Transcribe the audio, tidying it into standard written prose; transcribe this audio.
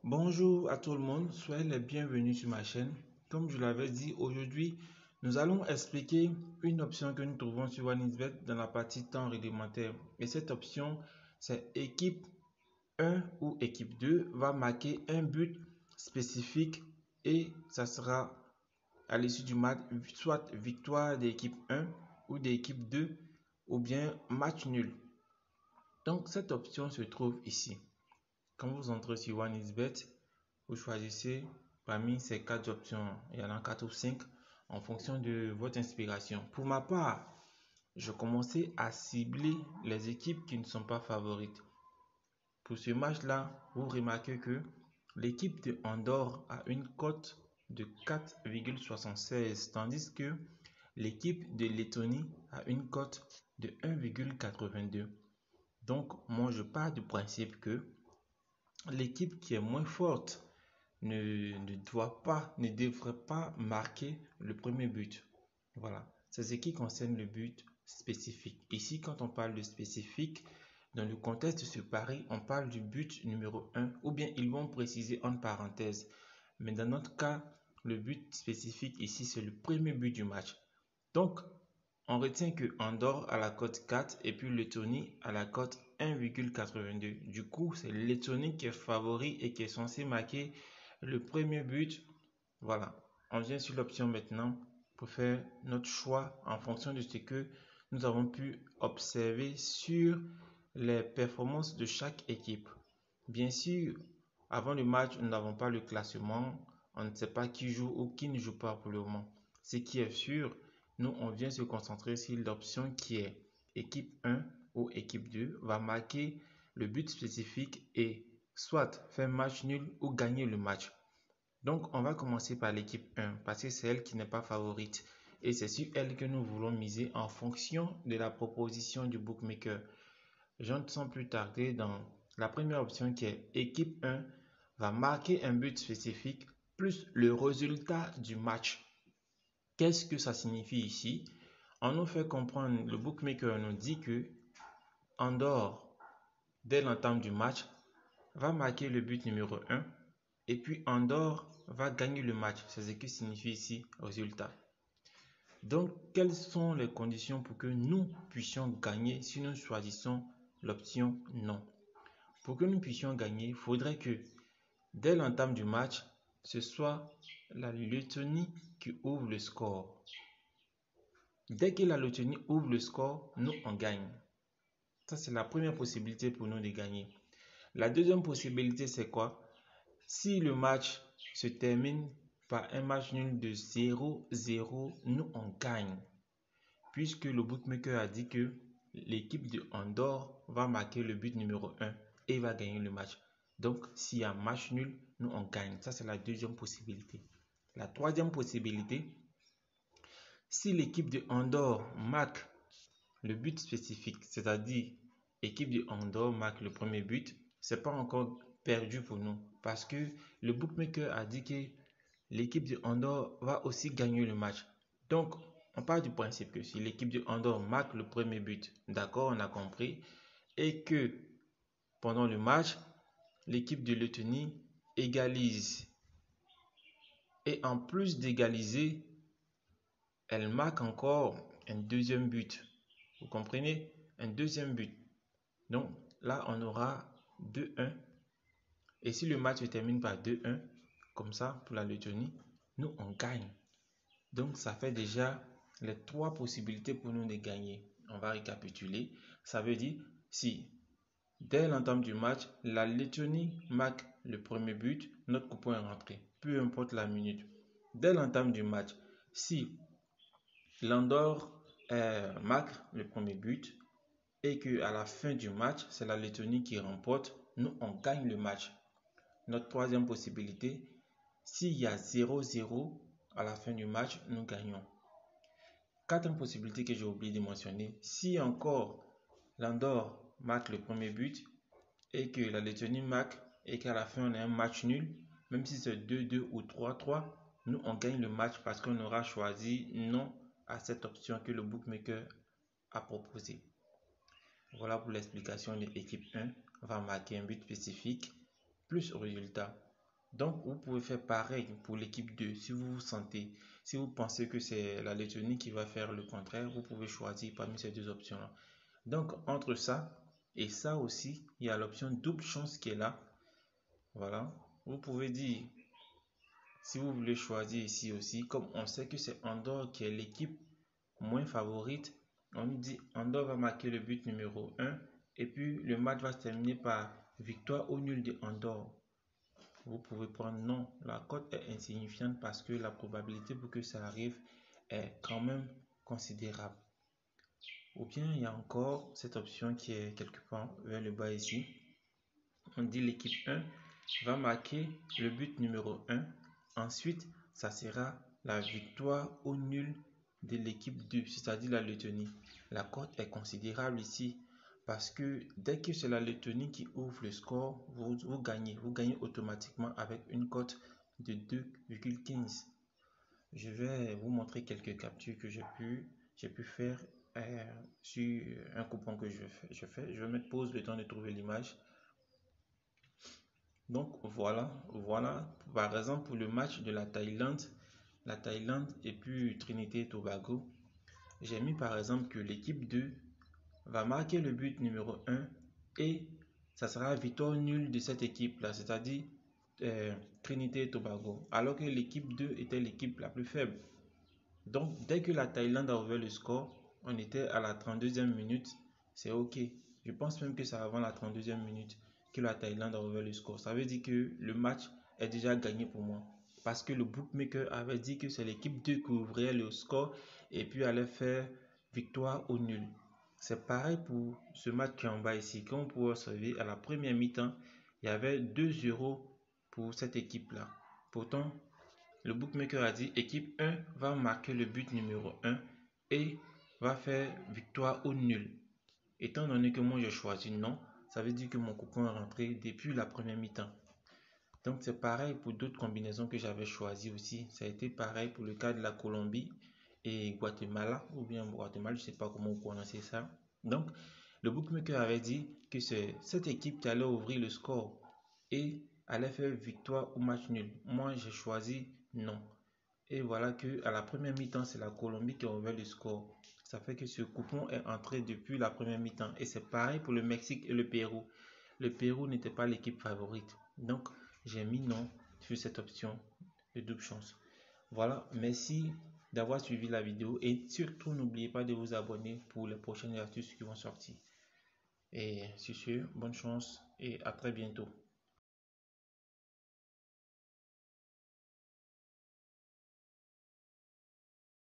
Bonjour à tout le monde, soyez les bienvenus sur ma chaîne. Comme je l'avais dit, aujourd'hui, nous allons expliquer une option que nous trouvons sur OneXBet dans la partie temps réglementaire. Et cette option, c'est équipe 1 ou équipe 2 va marquer un but spécifique et ça sera à l'issue du match, soit victoire de l'équipe 1 ou de l'équipe 2 ou bien match nul. Donc cette option se trouve ici. Quand vous entrez sur OneXBet, vous choisissez parmi ces 4 options. Il y en a 4 ou 5 en fonction de votre inspiration. Pour ma part, je commençais à cibler les équipes qui ne sont pas favorites. Pour ce match-là, vous remarquez que l'équipe de Andorre a une cote de 4,76, tandis que l'équipe de Lettonie a une cote de 1,82. Donc, moi, je pars du principe que l'équipe qui est moins forte ne devrait pas marquer le premier but. Voilà, c'est ce qui concerne le but spécifique. Ici, quand on parle de spécifique, dans le contexte de ce pari, on parle du but numéro 1 ou bien ils vont préciser en parenthèse. Mais dans notre cas, le but spécifique ici, c'est le premier but du match. Donc, on retient que Andorre à la cote 4 et puis Lettonie à la cote 1,82. Du coup, c'est Lettonie qui est favori et qui est censé marquer le premier but. Voilà, on vient sur l'option maintenant pour faire notre choix en fonction de ce que nous avons pu observer sur les performances de chaque équipe. Bien sûr, avant le match, nous n'avons pas le classement. On ne sait pas qui joue ou qui ne joue pas pour le moment. Ce qui est sûr, nous, on vient se concentrer sur l'option qui est équipe 1 ou équipe 2 va marquer le but spécifique et soit faire match nul ou gagner le match. Donc, on va commencer par l'équipe 1 parce que c'est elle qui n'est pas favorite. Et c'est sur elle que nous voulons miser en fonction de la proposition du bookmaker. Je ne sens plus tarder dans la première option qui est équipe 1 va marquer un but spécifique plus le résultat du match. Qu'est-ce que ça signifie ici? On nous fait comprendre, le bookmaker nous dit que Andorre, dès l'entame du match, va marquer le but numéro 1 et puis Andorre va gagner le match. C'est ce que signifie ici résultat. Donc, quelles sont les conditions pour que nous puissions gagner si nous choisissons l'option non? Pour que nous puissions gagner, il faudrait que dès l'entame du match, ce soit la Lettonie qui ouvre le score. Dès que la Lettonie ouvre le score, nous on gagne. Ça, c'est la première possibilité pour nous de gagner. La deuxième possibilité, c'est quoi? Si le match se termine par un match nul de 0-0, nous on gagne. Puisque le bookmaker a dit que l'équipe de Andorre va marquer le but numéro 1 et va gagner le match. Donc, s'il y a un match nul, nous on gagne. Ça, c'est la deuxième possibilité. La troisième possibilité, si l'équipe de Andorre marque le but spécifique, c'est-à-dire l'équipe de Andorre marque le premier but, c'est pas encore perdu pour nous parce que le bookmaker a dit que l'équipe de Andorre va aussi gagner le match. Donc, on part du principe que si l'équipe de Andorre marque le premier but, d'accord, on a compris, et que pendant le match, l'équipe de Lettonie égalise. Et en plus d'égaliser, elle marque encore un deuxième but. Vous comprenez? Un deuxième but. Donc là, on aura 2-1. Et si le match se termine par 2-1, comme ça, pour la Lettonie, nous, on gagne. Donc, ça fait déjà les 3 possibilités pour nous de gagner. On va récapituler. Ça veut dire, si dès l'entame du match, la Lettonie marque le premier but, notre coupon est rentré. Peu importe la minute. Dès l'entame du match, si l'Andorre marque le premier but et qu'à la fin du match, c'est la Lettonie qui remporte, nous, on gagne le match. Notre troisième possibilité, s'il y a 0-0 à la fin du match, nous gagnons. Quatrième possibilité que j'ai oublié de mentionner, si encore l'Andorre marque le premier but et que la Lettonie marque et qu'à la fin on a un match nul, même si c'est 2-2 ou 3-3, nous on gagne le match parce qu'on aura choisi non à cette option que le bookmaker a proposée. Voilà pour l'explication de l'équipe 1 va marquer un but spécifique plus résultat. Donc, vous pouvez faire pareil pour l'équipe 2. Si vous vous sentez, si vous pensez que c'est la Lettonie qui va faire le contraire, vous pouvez choisir parmi ces deux options-là. Donc, entre ça et ça aussi, il y a l'option double chance qui est là. Voilà. Vous pouvez dire, si vous voulez choisir ici aussi, comme on sait que c'est Andorre qui est l'équipe moins favorite, on nous dit Andorre va marquer le but numéro 1 et puis le match va se terminer par victoire ou nul de Andorre. Vous pouvez prendre non, la cote est insignifiante parce que la probabilité pour que ça arrive est quand même considérable. Ou bien il y a encore cette option qui est quelque part vers le bas ici. On dit l'équipe 1 va marquer le but numéro 1. Ensuite, ça sera la victoire ou nul de l'équipe 2, c'est-à-dire la Lettonie. La cote est considérable ici parce que dès que c'est la Lettonie qui ouvre le score, vous gagnez. Vous gagnez automatiquement avec une cote de 2,15. Je vais vous montrer quelques captures que j'ai pu faire sur un coupon que je fais. Je vais mettre pause le temps de trouver l'image. Donc voilà. Par exemple, pour le match de la Thaïlande et puis Trinité et Tobago, j'ai mis par exemple que l'équipe 2 va marquer le but numéro 1 et ça sera victoire nulle de cette équipe-là, c'est-à-dire Trinité et Tobago, alors que l'équipe 2 était l'équipe la plus faible. Donc, dès que la Thaïlande a ouvert le score, on était à la 32e minute, c'est OK. Je pense même que c'est avant la 32e minute que la Thaïlande a ouvert le score. Ça veut dire que le match est déjà gagné pour moi. Parce que le bookmaker avait dit que c'est l'équipe 2 qui ouvrait le score et puis allait faire victoire ou nul. C'est pareil pour ce match qui est en bas ici. Comme vous pouvez observer, à la première mi-temps, il y avait 2-0 pour cette équipe-là. Pourtant, le bookmaker a dit équipe 1 va marquer le but numéro 1 et va faire victoire ou nul. Étant donné que moi j'ai choisi non, ça veut dire que mon coupon est rentré depuis la première mi-temps. Donc c'est pareil pour d'autres combinaisons que j'avais choisies aussi. Ça a été pareil pour le cas de la Colombie et Guatemala, ou bien Guatemala, je ne sais pas comment vous prononcez ça. Donc le bookmaker avait dit que c'est cette équipe qui allait ouvrir le score et allait faire victoire ou match nul. Moi j'ai choisi non. Et voilà que à la première mi-temps, c'est la Colombie qui a ouvert le score. Ça fait que ce coupon est entré depuis la première mi-temps. Et c'est pareil pour le Mexique et le Pérou. Le Pérou n'était pas l'équipe favorite. Donc, j'ai mis non sur cette option de double chance. Voilà, merci d'avoir suivi la vidéo. Et surtout, n'oubliez pas de vous abonner pour les prochaines astuces qui vont sortir. Et sur ce, bonne chance et à très bientôt.